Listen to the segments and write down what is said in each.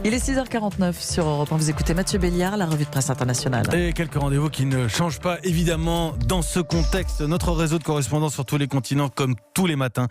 Il est 6h49 sur Europe 1. Vous écoutez Mathieu Béliard, la revue de presse internationale. Et quelques rendez-vous qui ne changent pas évidemment dans ce contexte. Notre réseau de correspondants sur tous les continents, comme tous les matins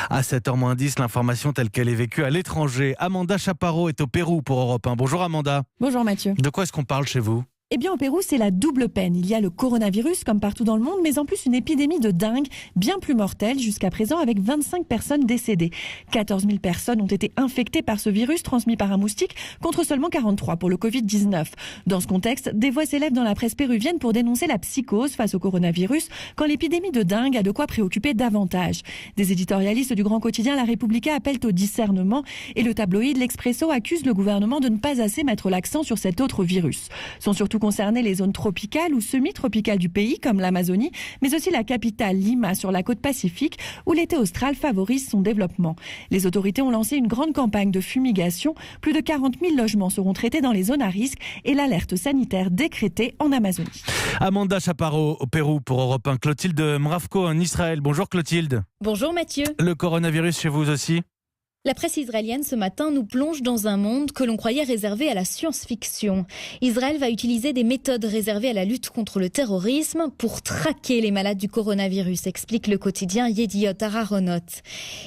à 7h-10, l'information telle qu'elle est vécue à l'étranger. Amanda Chaparro est au Pérou pour Europe 1. Bonjour Amanda. Bonjour Mathieu. De quoi est-ce qu'on parle chez vous ? Eh bien, au Pérou, c'est la double peine. Il y a le coronavirus, comme partout dans le monde, mais en plus une épidémie de dingue, bien plus mortelle jusqu'à présent, avec 25 personnes décédées. 14 000 personnes ont été infectées par ce virus transmis par un moustique, contre seulement 43 pour le Covid-19. Dans ce contexte, des voix s'élèvent dans la presse péruvienne pour dénoncer la psychose face au coronavirus, quand l'épidémie de dingue a de quoi préoccuper davantage. Des éditorialistes du grand quotidien La Repubblica appellent au discernement, et le tabloïd L'Expresso accuse le gouvernement de ne pas assez mettre l'accent sur cet autre virus. Sont surtout concernées les zones tropicales ou semi-tropicales du pays, comme l'Amazonie, mais aussi la capitale Lima sur la côte pacifique, où l'été austral favorise son développement. Les autorités ont lancé une grande campagne de fumigation. Plus de 40 000 logements seront traités dans les zones à risque et l'alerte sanitaire décrétée en Amazonie. Amanda Chaparro au Pérou pour Europe 1. Clotilde Mravko en Israël. Bonjour Clotilde. Bonjour Mathieu. Le coronavirus chez vous aussi ? La presse israélienne ce matin nous plonge dans un monde que l'on croyait réservé à la science-fiction. Israël va utiliser des méthodes réservées à la lutte contre le terrorisme pour traquer les malades du coronavirus, explique le quotidien Yediot Aharonot.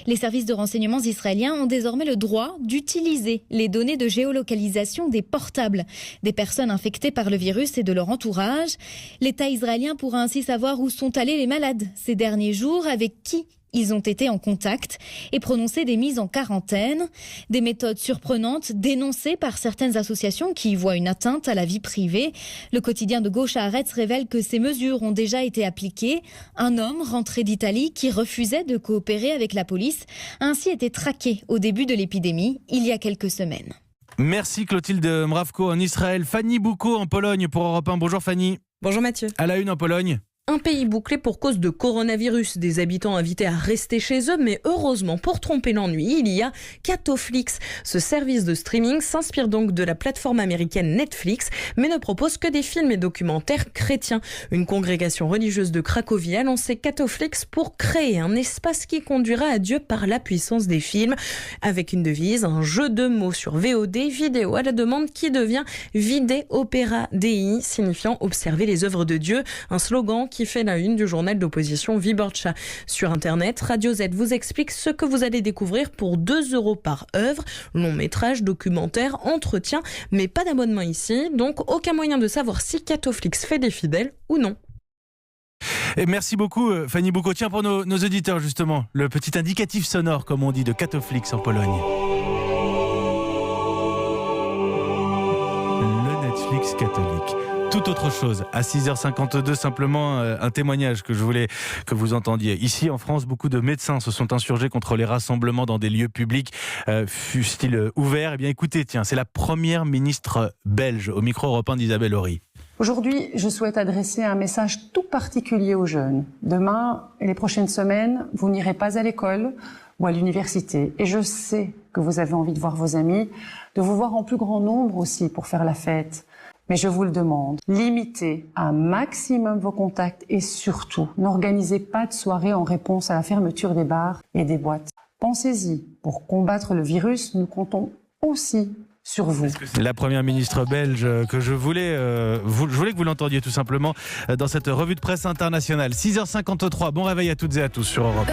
Les services de renseignement israéliens ont désormais le droit d'utiliser les données de géolocalisation des portables des personnes infectées par le virus et de leur entourage. L'État israélien pourra ainsi savoir où sont allés les malades ces derniers jours, avec qui ils ont été en contact et prononcer des mises en quarantaine. Des méthodes surprenantes dénoncées par certaines associations qui y voient une atteinte à la vie privée. Le quotidien de gauche Haaretz révèle que ces mesures ont déjà été appliquées. Un homme rentré d'Italie qui refusait de coopérer avec la police a ainsi été traqué au début de l'épidémie il y a quelques semaines. Merci Clotilde Mravko en Israël. Fanny Boucaud en Pologne pour Europe 1. Bonjour Fanny. Bonjour Mathieu. À la une en Pologne. Un pays bouclé pour cause de coronavirus, des habitants invités à rester chez eux, mais heureusement pour tromper l'ennui, il y a Catoflix. Ce service de streaming s'inspire donc de la plateforme américaine Netflix, mais ne propose que des films et documentaires chrétiens. Une congrégation religieuse de Cracovie a lancé Catoflix pour créer un espace qui conduira à Dieu par la puissance des films, avec une devise, un jeu de mots sur VOD, vidéo à la demande, qui devient Vide Opera Dei, signifiant observer les œuvres de Dieu, un slogan qui fait la une du journal d'opposition Wyborcza. Sur Internet, Radio Z vous explique ce que vous allez découvrir pour 2 € par œuvre. Long métrage, documentaire, entretien, mais pas d'abonnement ici, donc aucun moyen de savoir si Catoflix fait des fidèles ou non. Et merci beaucoup Fanny Boucaud. Tiens, pour nos auditeurs justement, le petit indicatif sonore, comme on dit, de Catoflix en Pologne. Le Netflix catholique. Tout autre chose. À 6h52, simplement un témoignage que je voulais que vous entendiez. Ici, en France, beaucoup de médecins se sont insurgés contre les rassemblements dans des lieux publics, fussent-ils ouverts. Eh bien, écoutez, tiens, c'est la première ministre belge au micro européen d'Isabelle Horry. Aujourd'hui, je souhaite adresser un message tout particulier aux jeunes. Demain et les prochaines semaines, vous n'irez pas à l'école ou à l'université. Et je sais que vous avez envie de voir vos amis, de vous voir en plus grand nombre aussi pour faire la fête. Mais je vous le demande, limitez un maximum vos contacts et surtout, n'organisez pas de soirée en réponse à la fermeture des bars et des boîtes. Pensez-y, pour combattre le virus, nous comptons aussi sur vous. La première ministre belge que je voulais que vous l'entendiez tout simplement dans cette revue de presse internationale. 6h53, bon réveil à toutes et à tous sur Europe.